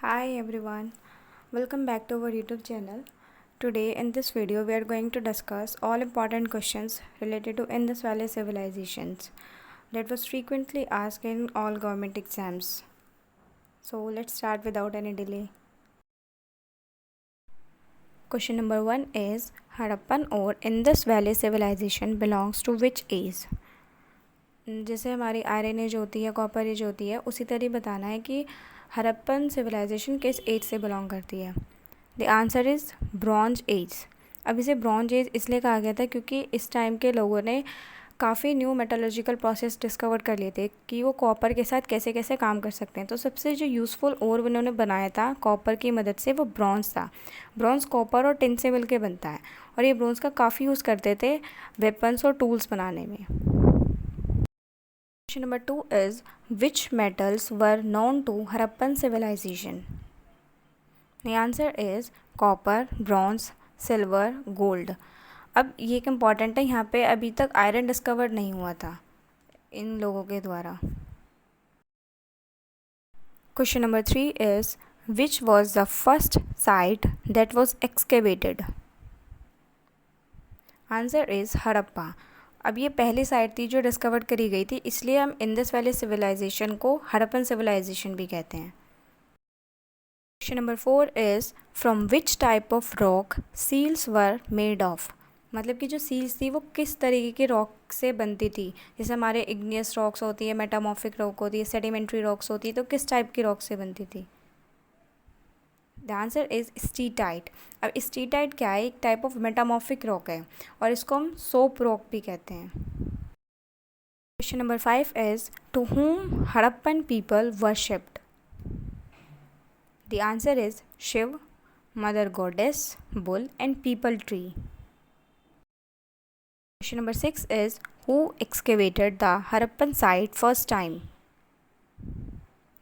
Hi everyone, welcome back to our YouTube channel. Today in this video we are going to discuss all important questions related to Indus Valley civilizations that was frequently asked in all government exams. So let's start without any delay. Question number 1 is Harappan or Indus Valley civilization belongs to which age? जैसे हमारी iron age होती है, copper age होती है, उसी तरह बताना है कि हड़प्पन सिविलाइजेशन किस एज से बिलोंग करती है. The answer is bronze age. अब इसे ब्रॉन्ज एज इसलिए कहा गया था क्योंकि इस टाइम के लोगों ने काफ़ी न्यू मेटलर्जिकल प्रोसेस डिस्कवर कर लिए थे कि वो कॉपर के साथ कैसे कैसे काम कर सकते हैं. तो सबसे जो यूज़फुल और उन्होंने बनाया था कॉपर की मदद से वो ब्रॉन्ज था. ब्रॉन्ज कॉपर और टिन से मिलकर बनता है और ये ब्रॉन्ज का काफ़ी यूज़ करते थे वेपन्स और टूल्स बनाने में. Question number 2 is which metals were known to Harappan civilization? The answer is copper, bronze, silver, gold. अब ये एक इम्पॉर्टेंट है, यहाँ पे अभी तक आयरन डिस्कवर नहीं हुआ था इन लोगों के द्वारा. Question number 3 is which was the first site that was excavated? Answer is Harappa. अब ये पहली साइट थी जो डिस्कवर करी गई थी, इसलिए हम इंडस वैली सिविलाइजेशन को हड़प्पन सिविलाइजेशन भी कहते हैं. Question number 4 is from which type of rock seals were made of. मतलब कि जो सील्स थी वो किस तरीके की रॉक से बनती थी. जैसे हमारे इग्नियस रॉक्स होती है, मेटामॉर्फिक रॉक होती है, सेडिमेंट्री रॉक्स होती है, तो किस टाइप की रॉक से बनती थी. The answer is steatite. अब स्टीटाइट क्या है? एक टाइप ऑफ मेटामॉर्फिक रॉक है और इसको हम सोप रॉक भी कहते हैं. Question number 5 is to whom Harappan people worshipped. The answer is Shiva, mother goddess, bull and peepal tree. Question number 6 is who excavated the Harappan site first time.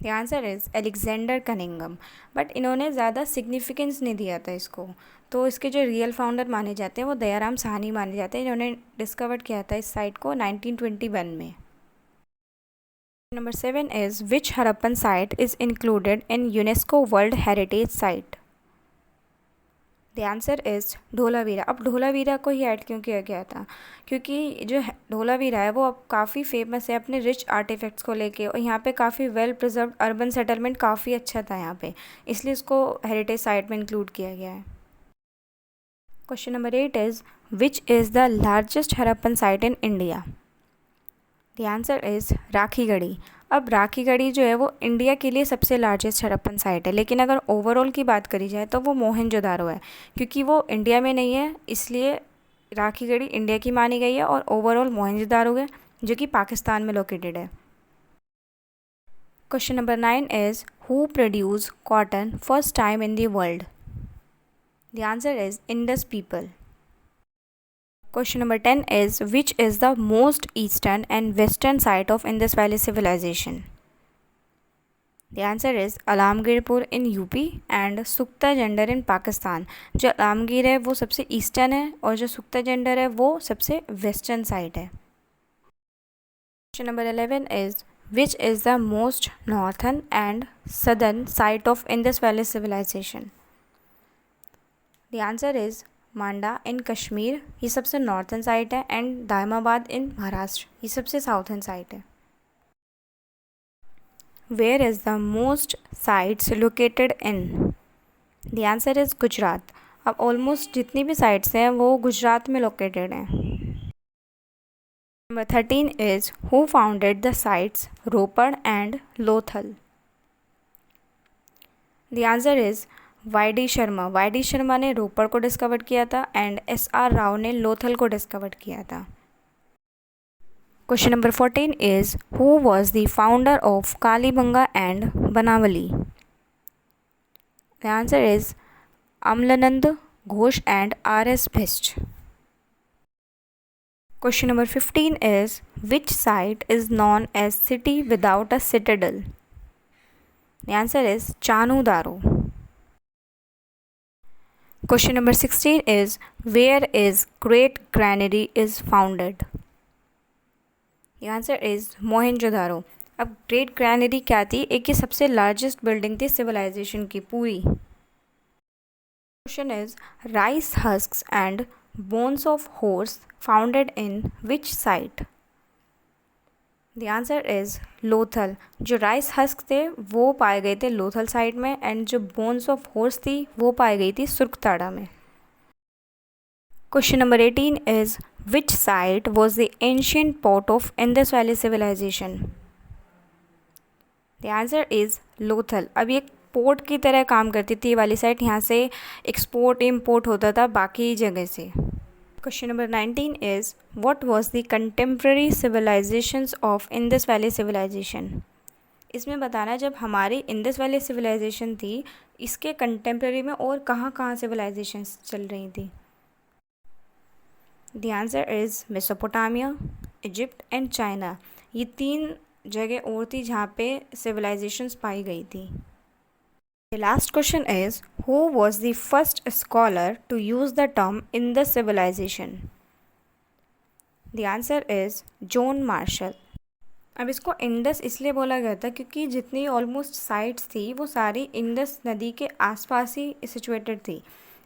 The answer is Alexander Cunningham. But इन्होंने ज़्यादा significance नहीं दिया था इसको, तो इसके जो real founder माने जाते हैं वो दयाराम साहनी माने जाते हैं, इन्होंने डिस्कवर किया था इस साइट को 1921 में. Number 7 is which Harappan site is included in UNESCO world heritage site. The answer is Dholavira. अब धोलावीरा को ही ऐड क्यों किया गया था? क्योंकि जो धोलावीरा है वो अब काफ़ी फेमस है अपने रिच आर्टिफैक्ट्स को लेके, और यहाँ पे काफ़ी वेल प्रिजर्व्ड अर्बन सेटलमेंट काफ़ी अच्छा था यहाँ पे, इसलिए इसको हेरिटेज साइट में इंक्लूड किया गया है. Question number 8 is which is the largest Harappan site in India. The answer is Rakhigarhi. अब राखीगढ़ी जो है वो इंडिया के लिए सबसे लार्जेस्ट हड़प्पन साइट है, लेकिन अगर ओवरऑल की बात करी जाए तो वो मोहनजोदारो है. क्योंकि वो इंडिया में नहीं है इसलिए राखीगढ़ी इंडिया की मानी गई है, और ओवरऑल मोहनजोदारो है जो कि पाकिस्तान में लोकेटेड है. Question number 9 is who produce cotton first time in the world. The answer is Indus people. Question number 10 is which is the most eastern and western site of Indus Valley civilization. The answer is Alamgirpur in UP and Sukta Jandar in Pakistan. जो अलामगीर है वो सबसे eastern है और जो सुक्ता जंडर है वो सबसे वेस्टर्न साइड है. Question number 11 is which is the most northern and southern site of Indus Valley civilization. The answer is Manda in Kashmir, ये सबसे नॉर्थन साइट है, एंड दायमाबाद इन महाराष्ट्र, ये सबसे साउथर्न साइट है. Where is the most sites located in. The answer is Gujarat. अब almost जितनी भी sites हैं वो गुजरात में लोकेटेड हैं. Number 13 is who founded the sites Ropar and Lothal. The answer is why D Sharma ने रोपड़ को डिस्कवर किया था एंड SR राव ने लोथल को डिस्कवर किया था. Question number 14 is who was the founder of Kalibangan and Banawali. The answer is Amalananda Ghosh and RS Bisht. Question number 15 is which site is known as city without a citadel. The answer is Chanhudaro. Question number 16 is where is Great Granary is founded. The answer is Mohenjo-daro. अब great granary क्या थी? एक ये सबसे largest building थी civilisation की पूरी। Question is rice husks and bones of horse founded in which site? The answer is Lothal. जो राइस हस्क थे वो पाए गए थे लोथल साइट में, एंड जो बोन्स ऑफ हॉर्स थी वो पाई गई थी सुरकताड़ा में। Question number 18 is which site was the ancient port of Indus Valley civilization? The answer is Lothal। अब ये पोर्ट की तरह काम करती थी ये वाली साइट, यहाँ से एक्सपोर्ट इम्पोर्ट होता था बाकी जगह से। Question number 19 is what was the contemporary civilizations of Indus Valley civilization? इसमें बताना है जब हमारी इंडस वैली सिविलाइजेशन थी इसके कंटेम्प्रेरी में और कहाँ कहाँ सिविलाइजेशंस चल रही थी? The answer is Mesopotamia, Egypt and China. ये 3 जगह और थी जहाँ पे सिविलाइजेशंस पाई गई थी। The last question is who was the first scholar to use the term in the civilization? The answer is John Marshall. अब इसको इंडस इसलिए बोला गया था क्योंकि जितनी ऑलमोस्ट साइट्स थी वो सारी इंडस नदी के आसपास ही सिचुएटेड थी।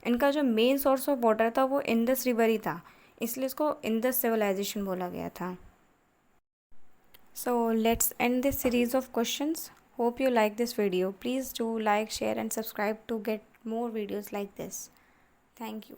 इनका जो मेन सोर्स ऑफ वाटर था वो इंडस रिवर ही था, इसलिए इसको इंडस सिविलाइजेशन बोला गया था। So let's end this series of questions. Hope you like this video. Please do like, share and subscribe to get more videos like this. Thank you.